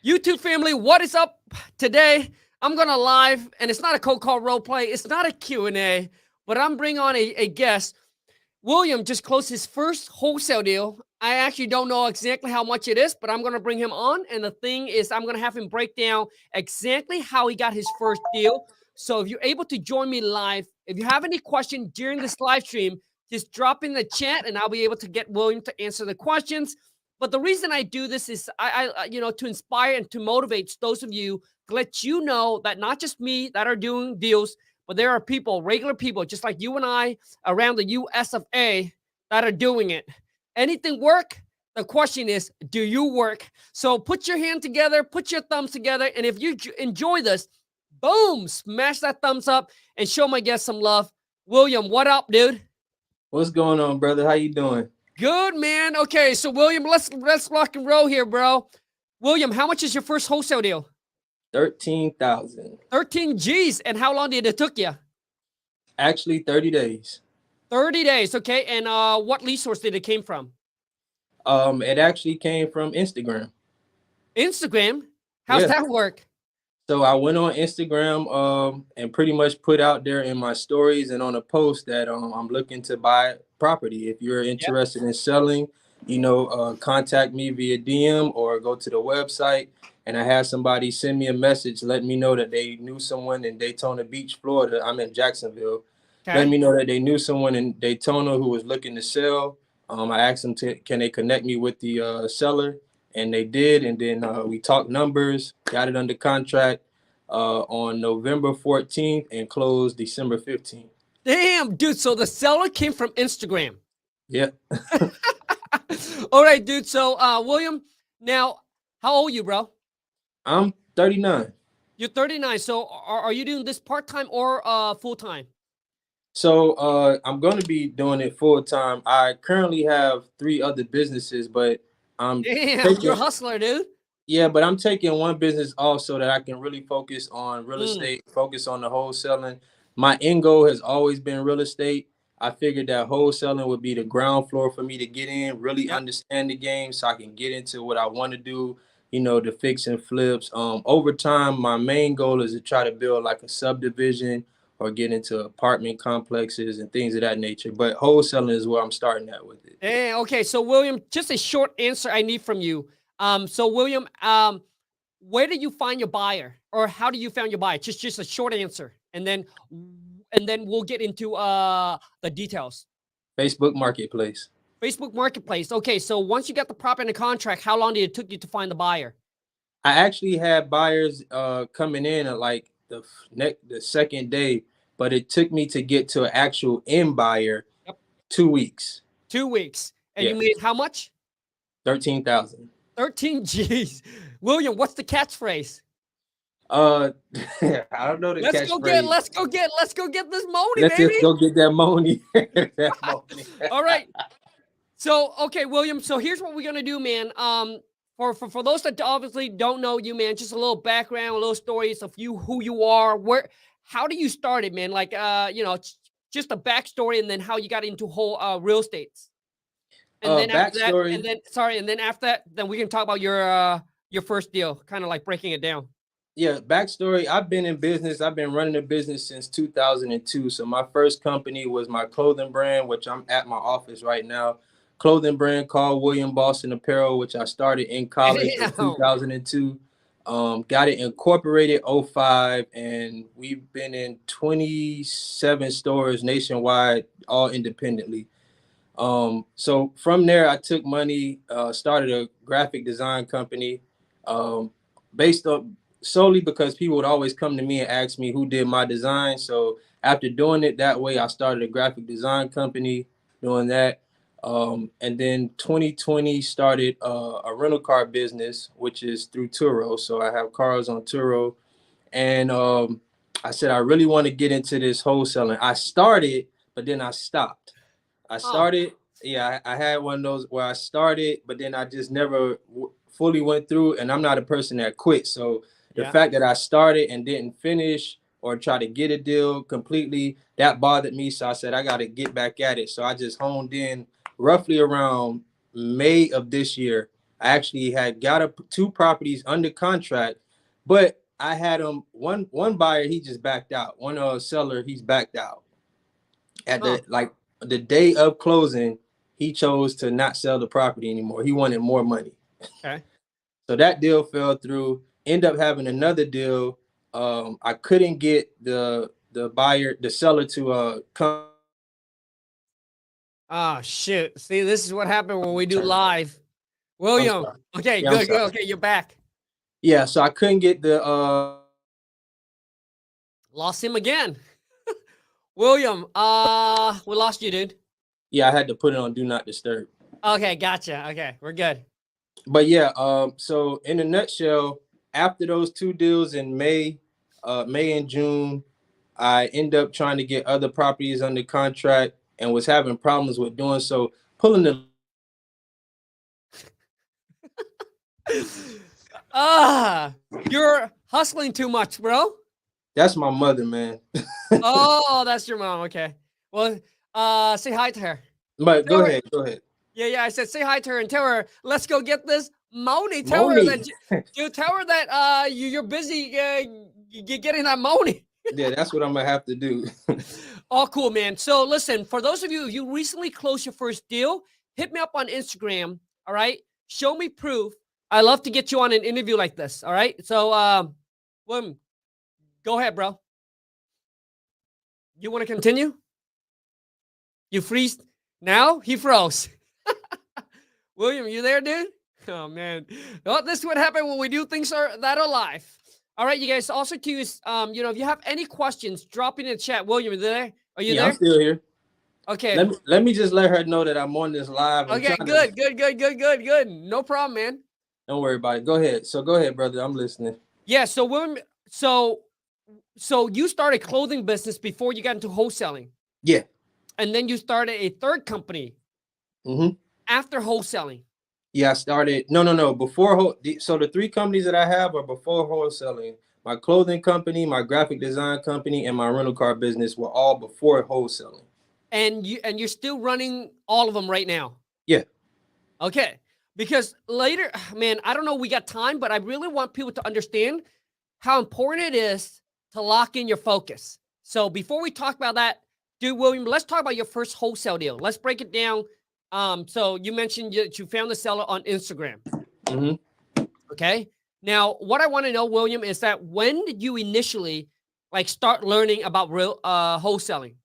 YouTube family, what is up today? I'm gonna live, and it's not a cold call role play. It's not a Q&A, but I'm bringing on a guest. William just closed his first wholesale deal. I actually don't know exactly how much it is, but I'm gonna bring him on. And the thing is, I'm gonna have him break down exactly how he got his first deal. So if you're able to join me live, if you have any question during this live stream, just drop in the chat, and I'll be able to get William to answer the questions. But the reason I do this is to inspire and to motivate those of you to let you know that not just me that are doing deals, but there are people, regular people, just like you and I around the US of A that are doing it. Anything work? The question is, do you work? So put your hand together, put your thumbs together, and if you enjoy this, boom, smash that thumbs up and show my guest some love. William, what up, dude? What's going on, brother? How you doing? Good, man. Okay, so William, let's rock and roll here, bro. William, how much is your first wholesale deal? 13,000. 13 G's. And how long did it took you? Actually, 30 days. 30 days. Okay. And what lead source did it came from? It actually came from Instagram. Instagram? How's that work? So I went on Instagram and pretty much put out there in my stories and on a post that I'm looking to buy property. If you're interested in selling, contact me via DM or go to the website. And I had somebody send me a message letting me know that they knew someone in Daytona Beach, Florida. I'm in Jacksonville. Okay. Letting me know that they knew someone in Daytona who was looking to sell. I asked them can they connect me with the seller, and they did. And then we talked numbers, got it under contract on November 14th and closed December 15th. Damn, dude. So the seller came from Instagram. Yeah. All right, dude. So William, now how old are you, bro? I'm 39. You're 39. So are you doing this part-time or full-time? So I'm going to be doing it full-time. I currently have 3 other businesses, but you're a hustler, dude. Yeah, but I'm taking one business off so that I can really focus on real estate, focus on the wholesaling. My end goal has always been real estate. I figured that wholesaling would be the ground floor for me to get in, really understand the game so I can get into what I want to do, the fix and flips. Over time, my main goal is to try to build like a subdivision or get into apartment complexes and things of that nature. But wholesaling is where I'm starting at with it. Okay, so William, just a short answer I need from you. So William, where did you find your buyer, or how do you find your buyer? Just a short answer, and then we'll get into the details. Facebook Marketplace. Facebook Marketplace. Okay, so once you got the property in the contract, how long did it took you to find the buyer? I actually had buyers coming in at like the second day, but it took me to get to an actual end buyer 2 weeks. 2 weeks. And you made how much? 13,000. 13 G's. William, what's the catchphrase? I don't know the catchphrase. Let's go get this money, Let's baby. just go get that money. All right. So, okay, William. So here's what we're gonna do, man. For those that obviously don't know you, man, just a little background, a little stories of you, who you are, how do you start it, man? Like, just a backstory, and then how you got into whole real estate. And then after that, and then after that, then we can talk about your first deal, kind of like breaking it down. Yeah, backstory. I've been in business. I've been running a business since 2002. So my first company was my clothing brand, which I'm at my office right now. Clothing brand called William Boston Apparel, which I started in college in 2002. Got it incorporated 05, and we've been in 27 stores nationwide, all independently. So from there, I took money, started a graphic design company, based on solely because people would always come to me and ask me who did my design. So after doing it that way, I started a graphic design company doing that. And then 2020 started a rental car business, which is through Turo. So I have cars on Turo. And I said, I really want to get into this wholesaling. I started, but then I stopped. I had one of those where I started, but then I just never fully went through, and I'm not a person that quit. So the fact that I started and didn't finish or try to get a deal completely, that bothered me. So I said, I got to get back at it. So I just honed in roughly around May of this year. I actually had got two properties under contract, but I had them one buyer, he just backed out. One seller, he's backed out. At the day of closing, he chose to not sell the property anymore. He wanted more money. Okay. So that deal fell through. End up having another deal. I couldn't get the seller to come. Oh shit. See, this is what happened when we do Turn. live. I'm William. sorry. Okay, Yeah, I'm good, sorry. good. Okay, you're back. Yeah, so I couldn't get the Lost him again. William, we lost you, dude. yeah, I had to put it on do not disturb. Okay, gotcha. Okay, we're good. But yeah, so in a nutshell, after those two deals in May and June, I end up trying to get other properties under contract and was having problems with doing so. Pulling the You're hustling too much, bro. That's my mother, man. Oh, that's your mom. Okay. Well, say hi to her. But Tell go her- ahead, go ahead. Yeah. I said say hi to her and tell her, let's go get this money. Tell her that tell her that you're busy getting that money. Yeah, that's what I'm gonna have to do. Oh, cool, man. So listen, for those of you, if you recently closed your first deal, hit me up on Instagram. All right. Show me proof. I love to get you on an interview like this. All right. So William, go ahead, bro. You want to continue? You freeze now? He froze. William, you there, dude? Oh man. Well, this is what happened when we do things that are live. All right, you guys. Also, to use, if you have any questions, drop it in the chat. William, are you there? Are you there? I'm still here. Okay. Let me just let her know that I'm on this live. Okay, good. No problem, man. Don't worry about it. Go ahead. So go ahead, brother. I'm listening. Yeah. So William, so you started clothing business before you got into wholesaling. Yeah. And then you started a third company after wholesaling. Yeah, I started. No. Before so the three companies that I have are before wholesaling. My clothing company, my graphic design company, and my rental car business were all before wholesaling. And you're still running all of them right now. Yeah. Okay. Because later, man, I don't know, we got time, but I really want people to understand how important it is to lock in your focus. So before we talk about that, dude, William, let's talk about your first wholesale deal. Let's break it down. So you mentioned that you found the seller on Instagram. Okay. Now, what I want to know, William, is that when did you initially start learning about real wholesaling?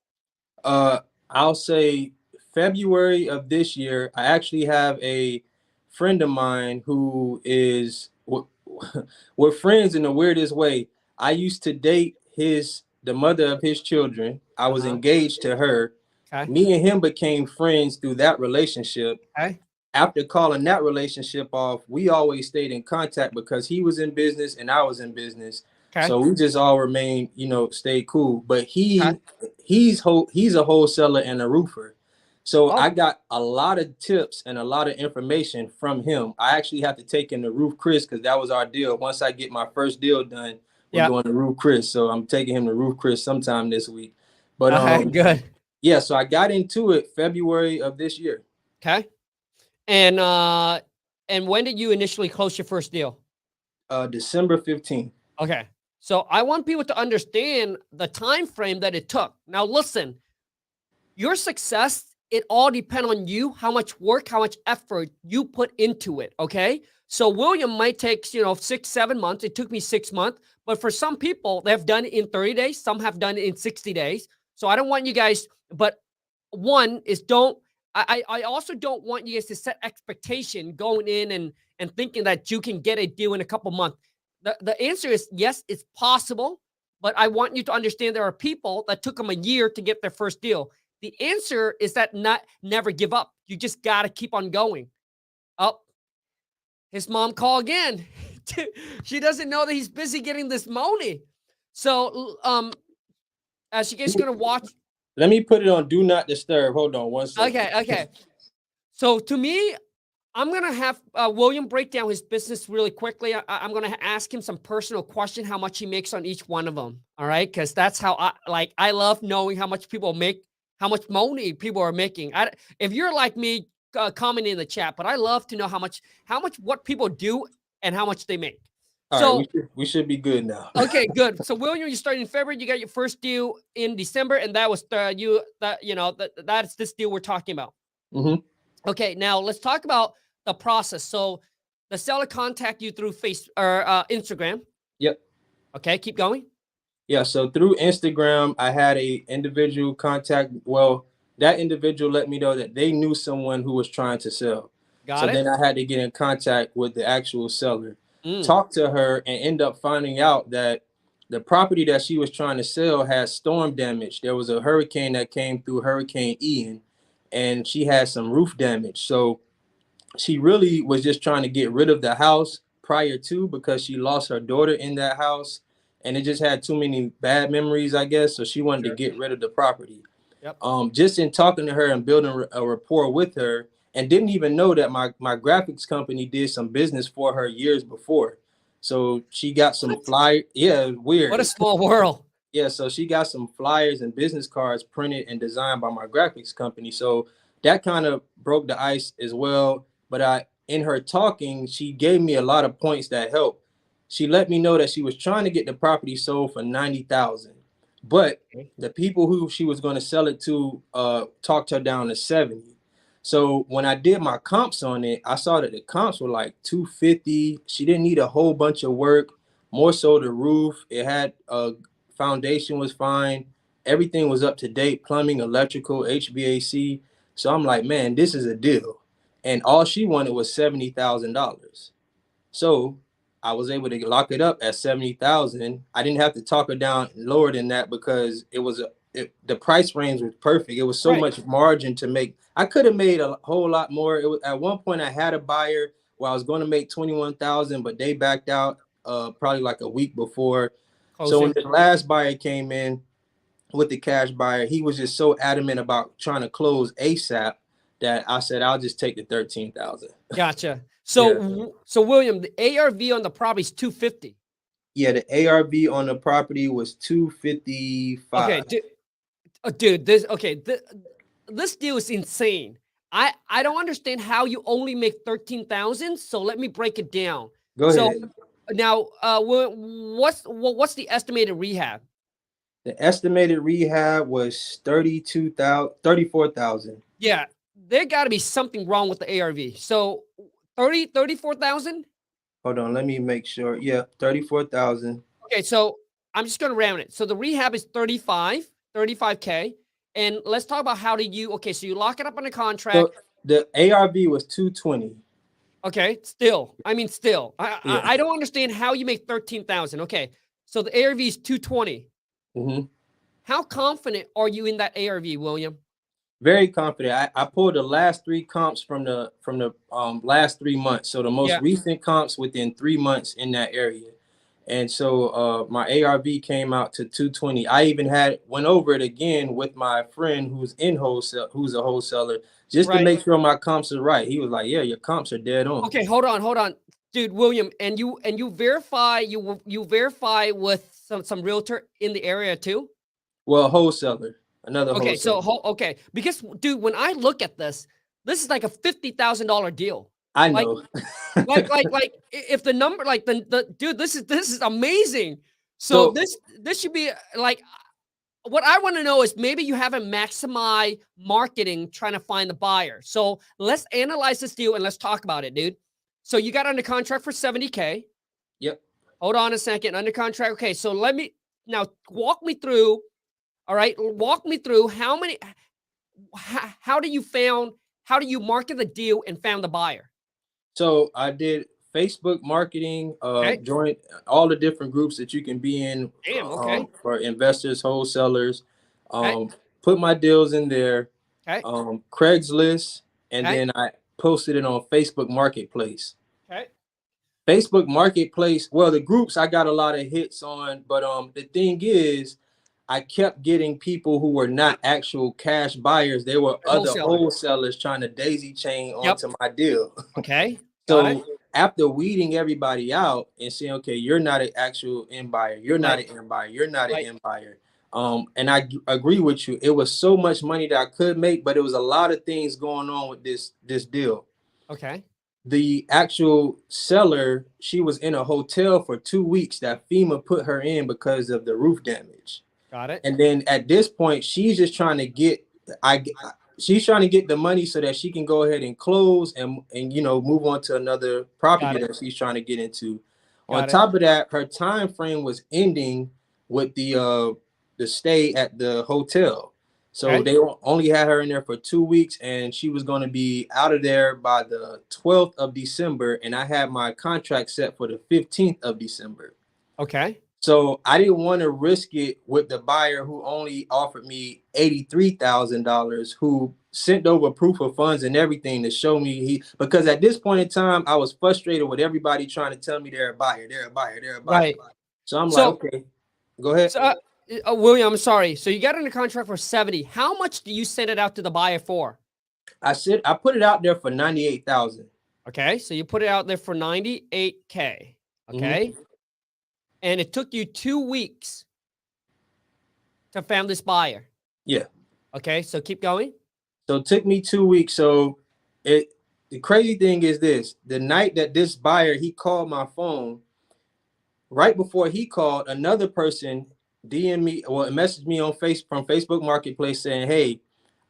I'll say February of this year. I actually have a friend of mine who is we're friends in the weirdest way. I used to date the mother of his children. I was engaged to her. Okay. Me and him became friends through that relationship. Okay. After calling that relationship off, we always stayed in contact because he was in business and I was in business. Okay. So we just all remained, stayed cool. But he's a wholesaler and a roofer. So I got a lot of tips and a lot of information from him. I actually have to take him to Roof Chris because that was our deal. Once I get my first deal done, we're going to Roof Chris. So I'm taking him to Roof Chris sometime this week. But good. Yeah, so I got into it February of this year. Okay. And when did you initially close your first deal? December 15th. Okay. So I want people to understand the time frame that it took. Now listen, your success, it all depends on you, how much work, how much effort you put into it, okay? So William might take, 6-7 months. It took me 6 months. But for some people, they've done it in 30 days. Some have done it in 60 days. So I don't want you guys, but one is I also don't want you guys to set expectation going in and thinking that you can get a deal in a couple months. The answer is yes, it's possible, but I want you to understand there are people that took them a year to get their first deal. The answer is that never give up. You just got to keep on going. Oh, his mom called again. She doesn't know that he's busy getting this money. So, as you guys are going to watch. Let me put it on do not disturb. Hold on one second. Okay. So to me, I'm going to have William break down his business really quickly. I'm going to ask him some personal question, how much he makes on each one of them. All right. Because that's how I love knowing how much people make, how much money people are making. If you're like me, commenting in the chat, but I love to know how much what people do and how much they make. All So right, we should be good now. okay, good. So William, you started in February. You got your first deal in December, and that was that's this deal we're talking about. Mm-hmm. Okay, now let's talk about the process. So the seller contact you through Instagram. Yep. Okay, keep going. Yeah, so through Instagram, I had a individual contact. Well, that individual let me know that they knew someone who was trying to sell. Got it. Then I had to get in contact with the actual seller, Mm. talk to her, and end up finding out that the property that she was trying to sell had storm damage. There was a hurricane that came through, Hurricane Ian, and she had some roof damage. So she really was just trying to get rid of the house prior to, because she lost her daughter in that house, and it just had too many bad memories, I guess. So she wanted to get rid of the property. Yep. Just in talking to her and building a rapport with her, and didn't even know that my graphics company did some business for her years before. So she got some flyer. Yeah, weird. What a small world. Yeah, so she got some flyers and business cards printed and designed by my graphics company. So that kind of broke the ice as well. But in her talking, she gave me a lot of points that helped. She let me know that she was trying to get the property sold for $90,000, but the people who she was going to sell it to talked her down to $70,000. So when I did my comps on it, I saw that the comps were like $250,000. She didn't need a whole bunch of work, more so the roof. It had a foundation was fine. Everything was up to date, plumbing, electrical, HVAC. So I'm like, man, this is a deal. And all she wanted was $70,000. So I was able to lock it up at $70,000. I didn't have to talk her down lower than that, because the price range was perfect. It was so much margin to make. I could have made a whole lot more. It was, at one point I had a buyer where I was going to make $21,000, but they backed out probably like a week before. So when the last buyer came in with the cash buyer, he was just so adamant about trying to close ASAP that I said, I'll just take the $13,000. Gotcha. So so William, the ARV on the property is 250. Yeah, the ARV on the property was 255. Okay, dude, this deal is insane. I don't understand how you only make 13,000. So let me break it down. Go ahead. Now, what's the estimated rehab? The estimated rehab was 34,000. Yeah, there got to be something wrong with the ARV. So 34,000. Hold on, let me make sure. Yeah, 34,000. Okay, so I'm just going to round it. So the rehab is 35K. And let's talk about how did you, okay, so you lock it up on a contract. So the ARV was 220. Okay, still. I don't understand how you make 13,000. Okay, so the ARV is 220. Mm-hmm. How confident are you in that ARV, William? Very confident. I pulled the last three comps from the last 3 months. So the most recent comps within 3 months in that area. And so my ARV came out to 220. I even went over it again with my friend who's a wholesaler, just to make sure my comps are right. He was like, yeah, your comps are dead on. Okay, hold on. Dude, William, and you verify with some realtor in the area too? Well, wholesaler, another wholesaler. So because dude, when I look at this is like a $50,000 deal. I know. like if the number, like the dude, this is amazing. So this should be like, what I want to know is maybe you haven't maximized marketing trying to find the buyer. So let's analyze this deal and let's talk about it, dude. So you got under contract for $70K. Yep. Hold on a second. Under contract. Okay. So let me now walk me through. All right. Walk me through how do you market the deal and found the buyer? So I did Facebook marketing, joined all the different groups that you can be in. For investors, wholesalers, put my deals in there, Craigslist, and then I posted it on Facebook Marketplace. Facebook Marketplace, well, the groups I got a lot of hits on, but the thing is, I kept getting people who were not actual cash buyers. They were other wholesalers trying to daisy chain onto my deal. Okay. So after weeding everybody out and saying, okay, you're not an actual end buyer, you're not an end buyer, you're not an end buyer. And I agree with you. It was so much money that I could make, but it was a lot of things going on with this deal. Okay. The actual seller, she was in a hotel for 2 weeks that FEMA put her in because of the roof damage. Got it. And then at this point, she's just trying to get she's trying to get the money so that she can go ahead and close and move on to another property that she's trying to get into. On top of that, her time frame was ending with the stay at the hotel. So they only had her in there for 2 weeks, and she was going to be out of there by the 12th of December. And I had my contract set for the 15th of December. Okay. So I didn't want to risk it with the buyer who only offered me $83,000, who sent over proof of funds and everything to show me because at this point in time, I was frustrated with everybody trying to tell me they're a buyer, they're a buyer, they're a buyer. Right. So I'm like, okay, go ahead. So, William, I'm sorry. So you got in a contract for 70. How much do you send it out to the buyer for? I put it out there for 98,000. Okay. So you put it out there for 98K. Okay. Mm-hmm. And it took you 2 weeks to find this buyer. Yeah. Okay. So keep going. So it took me 2 weeks. So the crazy thing is this: the night that this buyer, he called my phone, right before he called, another person DM me, well, messaged me on from Facebook Marketplace saying, hey,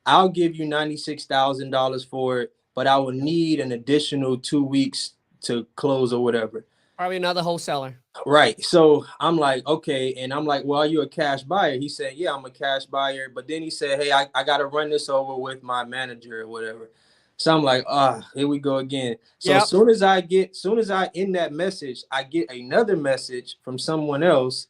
I'll give you $96,000 for it, but I will need an additional 2 weeks to close or whatever. Probably another wholesaler. Right. So I'm like, okay. And I'm like, well, are you a cash buyer? He said, yeah, I'm a cash buyer. But then he said, hey, I got to run this over with my manager or whatever. So I'm like, here we go again. So as soon as I end that message, I get another message from someone else,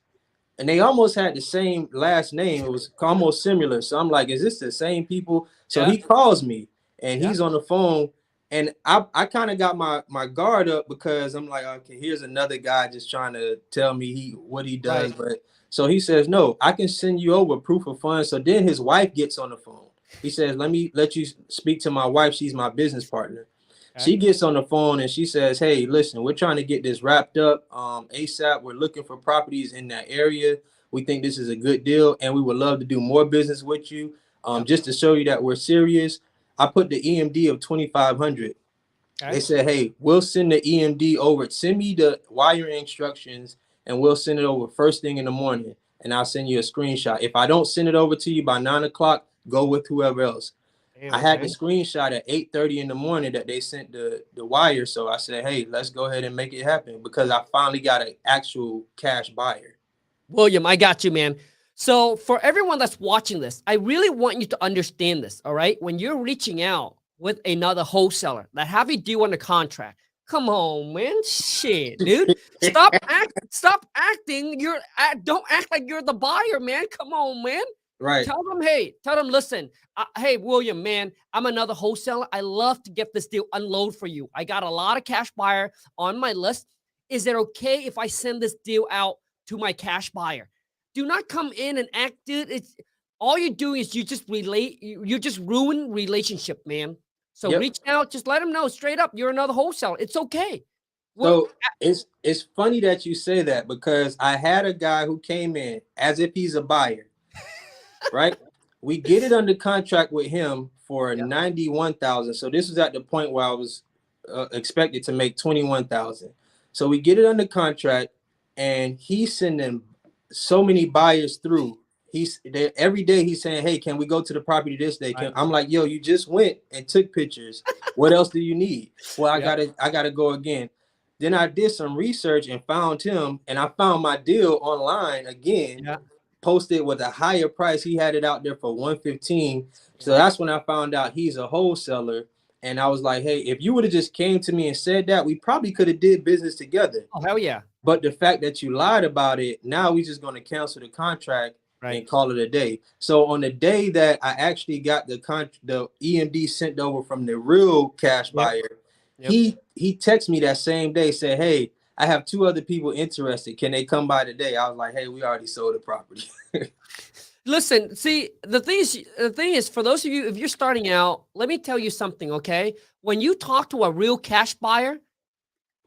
and they almost had the same last name. It was almost similar. So I'm like, is this the same people? So he calls me, and he's on the phone. And I kind of got my guard up because I'm like, okay, here's another guy just trying to tell me what he does. Right. But so he says, no, I can send you over proof of funds. So then his wife gets on the phone. He says, let me let you speak to my wife. She's my business partner. Okay. She gets on the phone and she says, hey, listen, we're trying to get this wrapped up ASAP. We're looking for properties in that area. We think this is a good deal, and we would love to do more business with you. Just to show you that we're serious. I put the EMD of 2,500. Okay. They said, hey, we'll send the EMD over. Send me the wiring instructions, and we'll send it over first thing in the morning, and I'll send you a screenshot. If I don't send it over to you by 9 o'clock, go with whoever else. Damn, I had the screenshot at 8:30 in the morning that they sent the wire. So I said, hey, let's go ahead and make it happen because I finally got an actual cash buyer. William, I got you, man. So for everyone that's watching this, I really want you to understand this, all right? When you're reaching out with another wholesaler that have you do on the contract, come on, man. Shit, dude. Stop acting. Don't act like you're the buyer, man. Come on, man. Right. Tell them, listen, hey, William, man, I'm another wholesaler. I love to get this deal unload for you. I got a lot of cash buyer on my list. Is it okay if I send this deal out to my cash buyer? Do not come in and act, dude. It's all you're doing is you just ruin relationship, man. So reach out, just let them know straight up, you're another wholesaler. It's okay. So it's funny that you say that because I had a guy who came in as if he's a buyer. Right, we get it under contract with him for 91,000. So this was at the point where I was expected to make 21,000. So we get it under contract, and he's sending so many buyers through. Every day he's saying, "Hey, can we go to the property this day?" I'm like, "Yo, you just went and took pictures. What else do you need?" Well, I gotta go again. Then I did some research and found him, and I found my deal online again. Yeah. Posted with a higher price. He had it out there for 115. So that's when I found out he's a wholesaler. And I was like, hey, if you would have just came to me and said that, we probably could have did business together. Oh, hell yeah. But the fact that you lied about it, now we just going to cancel the contract and call it a day. So on the day that I actually got the EMD sent over from the real cash buyer, he texted me that same day, said, hey, I have 2 other people interested. Can they come by today? I was like, hey, we already sold the property. Listen, see, the thing is, for those of you, if you're starting out, let me tell you something, okay? When you talk to a real cash buyer,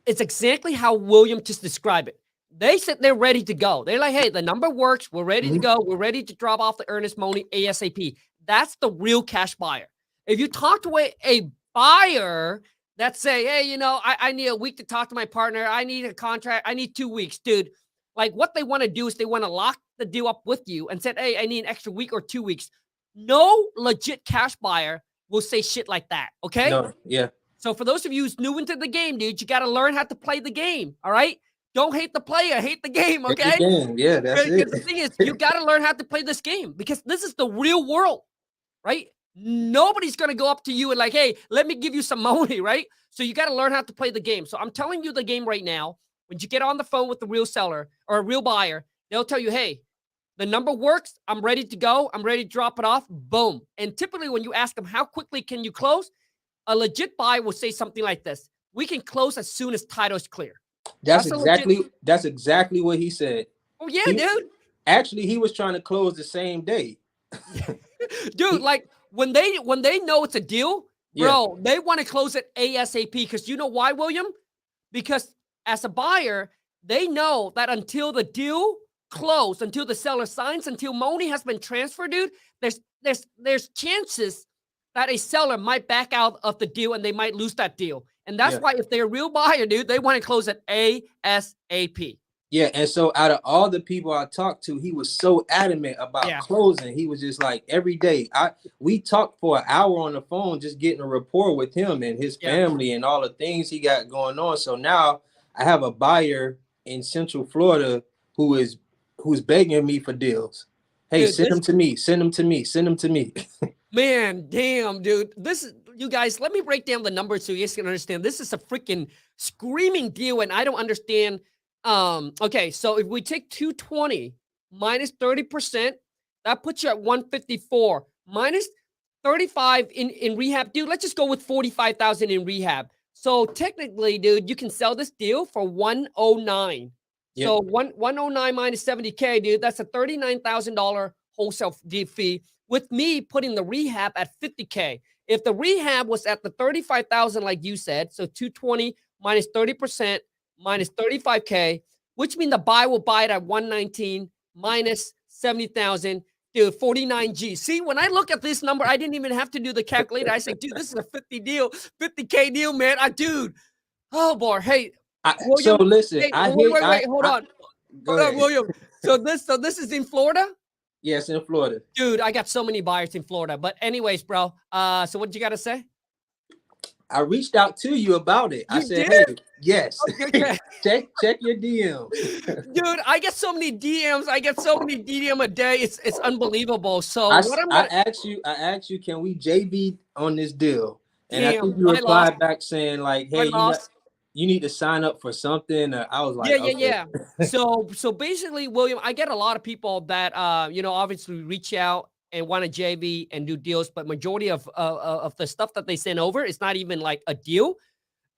it's exactly how William just described it. They said they're ready to go. They're like, hey, the number works. We're ready to go. We're ready to drop off the earnest money ASAP. That's the real cash buyer. If you talk to a buyer that say, hey, you know, I need a week to talk to my partner. I need a contract. I need 2 weeks, dude. Like what they want to do is they want to lock the deal up with you and said, hey, I need an extra week or 2 weeks. No legit cash buyer will say shit like that. Okay. No, yeah. So for those of you who's new into the game, dude, you got to learn how to play the game. All right. Don't hate the player, hate the game. Okay. The game. Yeah, that's it. The thing is, you got to learn how to play this game because this is the real world, right? Nobody's going to go up to you and like, hey, let me give you some money, right? So you got to learn how to play the game. So I'm telling you the game right now. When you get on the phone with the real seller or a real buyer, they'll tell you, hey, the number works. I'm ready to go. I'm ready to drop it off. Boom. And typically when you ask them, how quickly can you close? A legit buyer will say something like this. We can close as soon as title is clear. That's exactly what he said. Oh, yeah, dude. Actually, he was trying to close the same day. Dude, like when they know it's a deal, bro, they want to close it ASAP. Because you know why, William? Because as a buyer, they know that until the deal closed, until the seller signs, until money has been transferred, dude, there's chances that a seller might back out of the deal and they might lose that deal. And that's why if they're a real buyer, dude, they want to close it ASAP. Yeah, and so out of all the people I talked to, he was so adamant about closing. He was just like every day. We talked for an hour on the phone, just getting a rapport with him and his family and all the things he got going on. So now I have a buyer in Central Florida who's begging me for deals. Hey, dude, send them to me. Send them to me. Send them to me. Man, damn, dude. This is, you guys, let me break down the numbers so you guys can understand. This is a freaking screaming deal, and I don't understand. Okay, so if we take 220 minus 30%, that puts you at 154 minus 35 in rehab. Dude, let's just go with 45,000 in rehab. So technically, dude, you can sell this deal for 109. Yep. So 109 minus 70K, dude, that's a $39,000 wholesale fee with me putting the rehab at 50K. If the rehab was at the 35,000, like you said, so 220 minus 30%, minus 35K, which means the buy will buy it at 119 minus 70,000, dude, 49G. See, when I look at this number, I didn't even have to do the calculator. I say, dude, this is a 50K deal, man. Dude, oh boy, hey, William, so listen, hey, wait, hold on, William. So this is in Florida. Yes, in Florida, dude. I got so many buyers in Florida, but anyways, bro. So what you got to say? I reached out to you about it. I said, hey, yes. Okay. check your DMs. Dude, I get so many DMs. I get so many DM a day. It's unbelievable. So I asked you, can we JV on this deal? And I think you replied back saying like, hey, you need to sign up for something. I was like, yeah. So basically, William, I get a lot of people that obviously reach out and want to JV and do deals, but majority of the stuff that they send over is not even like a deal,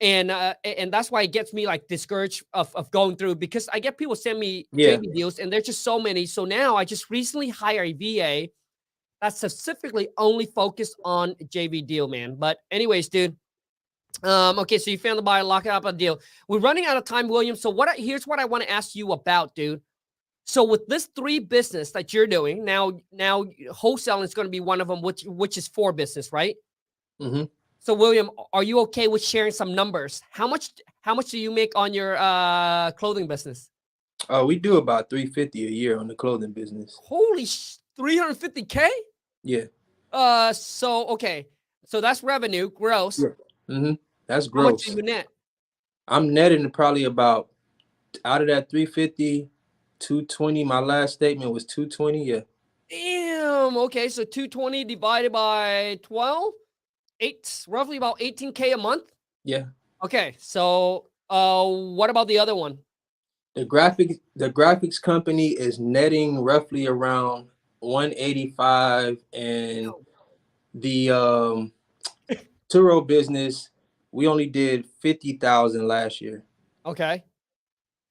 and that's why it gets me like discouraged of going through, because I get people send me JV deals and there's just so many. So now I just recently hired a VA that's specifically only focused on JV deal, man. But anyways, dude. Okay, so you found the buyer, lock up a deal. We're running out of time, William. So here's what I want to ask you about, dude. So with this 3 business that you're doing now wholesaling is going to be one of them, which is 4 business, right? Mm-hmm. So William, are you okay with sharing some numbers? How much do you make on your clothing business? We do about $350 a year on the clothing business. Holy $350K? Yeah. So okay, so that's revenue gross. Yeah. Mm-hmm. That's gross. How much do you net? I'm netting probably about, out of that 350, 220. My last statement was 220. Yeah. Damn. Okay, so 220 divided by 12, roughly about 18K a month. Yeah. Okay, so what about the other one? The graphics company is netting roughly around 185, and the Turo business, we only did 50,000 last year. Okay.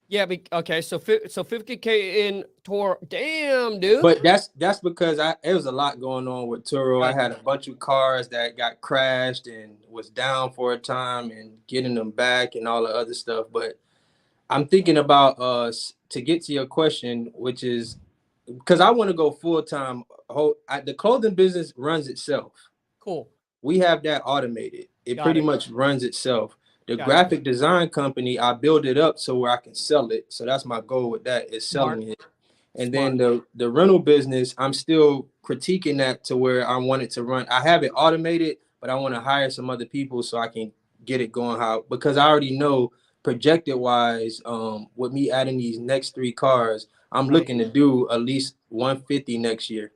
Yeah. Okay. So 50K in Turo. Damn, dude. But that's because it was a lot going on with Turo. I had a bunch of cars that got crashed and was down for a time and getting them back and all the other stuff. But I'm thinking about to get to your question, which is because I want to go full time. The clothing business runs itself. Cool. We have that automated. It Got pretty it. much runs itself. The Gotcha. graphic design company, I build it up so where I can sell it. So that's my goal with that, is Smart. selling it. And Smart. then the rental business, I'm still critiquing that to where I want it to run. I have it automated, but I want to hire some other people so I can get it going how, because I already know projected wise, with me adding these next 3 cars, I'm Right. looking to do at least 150 next year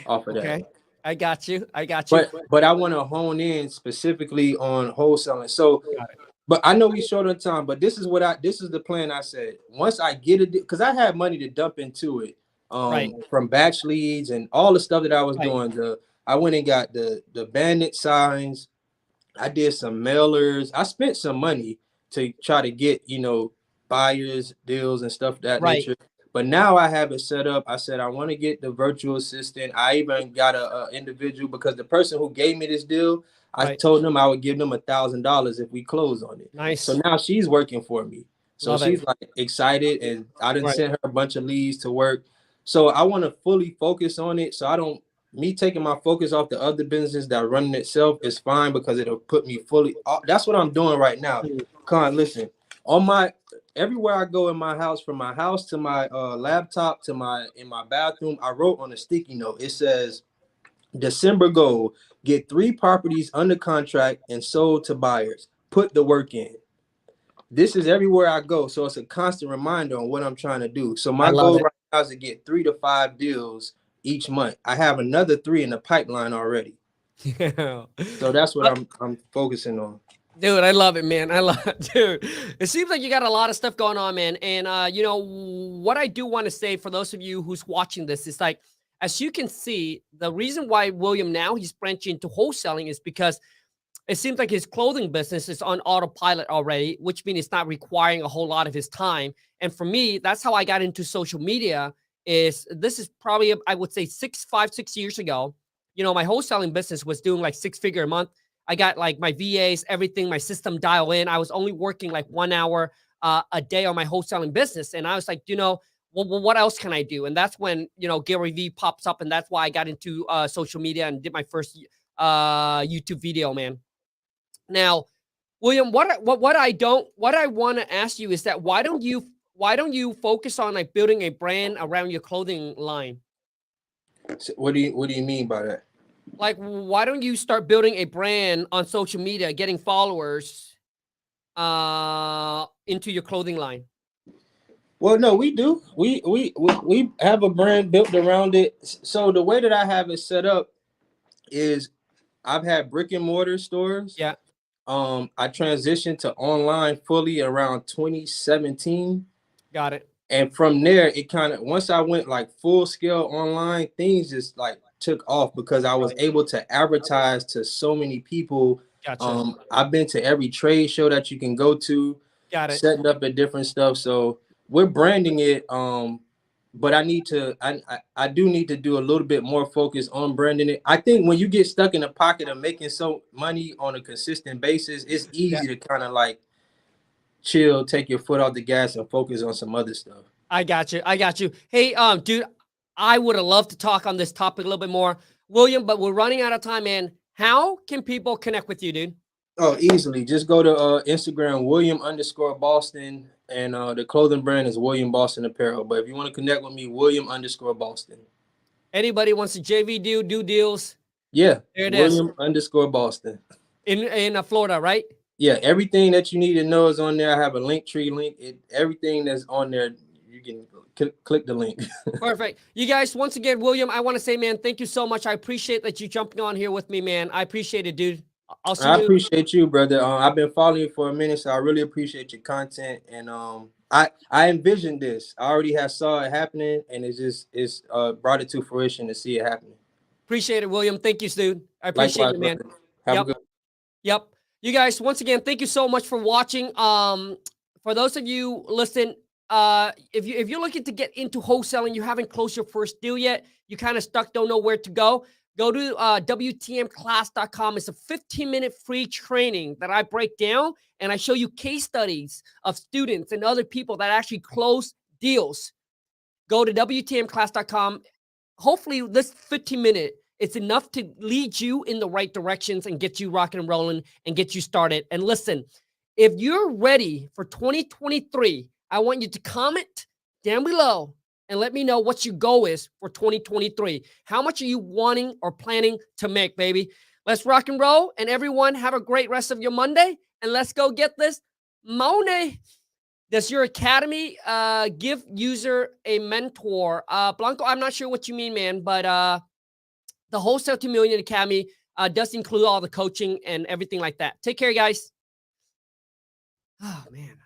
off of that. Okay. I got you. I got you. But I want to hone in specifically on wholesaling. So, Got it. but I know we short on time, but this is the plan. I said, once I get it, because I had money to dump into it, Right. from batch leads and all the stuff that I was Right. doing. I went and got the bandit signs. I did some mailers. I spent some money to try to get, buyers deals and stuff of that Right. nature. But now I have it set up. I said I want to get the virtual assistant. I even got a individual, because the person who gave me this deal, I Right. told them I would give them $1,000 if we close on it. So Nice. now she's working for me. So Love it. she's like excited, and I didn't Right. send her a bunch of leads to work. So I want to fully focus on it. So I don't me taking my focus off the other business that running itself is fine, because it'll put me fully. That's what I'm doing right now. Mm. Khang, listen, on my everywhere I go in my house, from my house to my laptop to in my bathroom, I wrote on a sticky note. It says, December goal: get 3 properties under contract and sold to buyers. Put the work in. This is everywhere I go, so it's a constant reminder on what I'm trying to do. So I my love goal it. right now is to get 3 to 5 deals each month. I have another 3 in the pipeline already. Yeah. So that's what I'm focusing on. Dude, I love it, man. I love it, dude. It seems like you got a lot of stuff going on, man. And what I do want to say for those of you who's watching this is like, as you can see, the reason why William now he's branching into wholesaling is because it seems like his clothing business is on autopilot already, which means it's not requiring a whole lot of his time. And for me, that's how I got into social media. This is probably, I would say 6 years ago. My wholesaling business was doing like 6-figure a month. I got like my VAs, everything, my system dial in. I was only working like 1 hour a day on my wholesaling business. And I was like, what else can I do? And that's when, Gary Vee pops up. And that's why I got into social media and did my first YouTube video, man. Now, William, what I want to ask you is that why don't you focus on like building a brand around your clothing line? So what do you mean by that? Like, why don't you start building a brand on social media, getting followers into your clothing line? Well, no, we do. We have a brand built around it. So the way that I have it set up is I've had brick and mortar stores. Yeah. I transitioned to online fully around 2017. Got it. And from there, it kind of, once I went like full scale online, things just like took off, because I was Right. able to advertise to so many people. Gotcha. I've been to every trade show that you can go to, Got it. setting up at different stuff. So we're branding it. But I do need to do a little bit more focus on branding it. I think when you get stuck in a pocket of making so money on a consistent basis, it's easy to kind of like chill, take your foot off the gas, and focus on some other stuff. I got you. I got you. Hey, dude, I would have loved to talk on this topic a little bit more, William, but we're running out of time, man. How can people connect with you, dude? Oh, easily. Just go to Instagram, William_Boston, and the clothing brand is William Boston Apparel. But if you want to connect with me, William_Boston. Anybody wants to JV do deals? Yeah, There it is. William_Boston. In Florida, right? Yeah, everything that you need to know is on there. I have a Linktree link. Everything that's on there, you can click the link. Perfect. You guys, once again, William, I want to say, man, thank you so much. I appreciate that you jumping on here with me, man. I appreciate it, dude. I'll see you. I appreciate you, brother. I've been following you for a minute, so I really appreciate your content. And I envisioned this. I already saw it happening, and it's brought it to fruition to see it happening. Appreciate it, William. Thank you, dude. I appreciate Likewise, it, man. brother. Have a good. Yep. You guys, once again, thank you so much for watching. For those of you listening, if you're looking to get into wholesaling, you haven't closed your first deal yet, you kind of stuck, don't know where to go. Go to WTMclass.com. It's a 15-minute free training that I break down, and I show you case studies of students and other people that actually close deals. Go to WTMclass.com. Hopefully this 15-minute, it's enough to lead you in the right directions and get you rocking and rolling and get you started. And listen, if you're ready for 2023, I want you to comment down below and let me know what your goal is for 2023. How much are you wanting or planning to make, baby? Let's rock and roll. And everyone, have a great rest of your Monday. And let's go get this money. Does your academy give user a mentor? Blanco, I'm not sure what you mean, man, but the Wholesale to Million Academy does include all the coaching and everything like that. Take care, guys. Oh, man.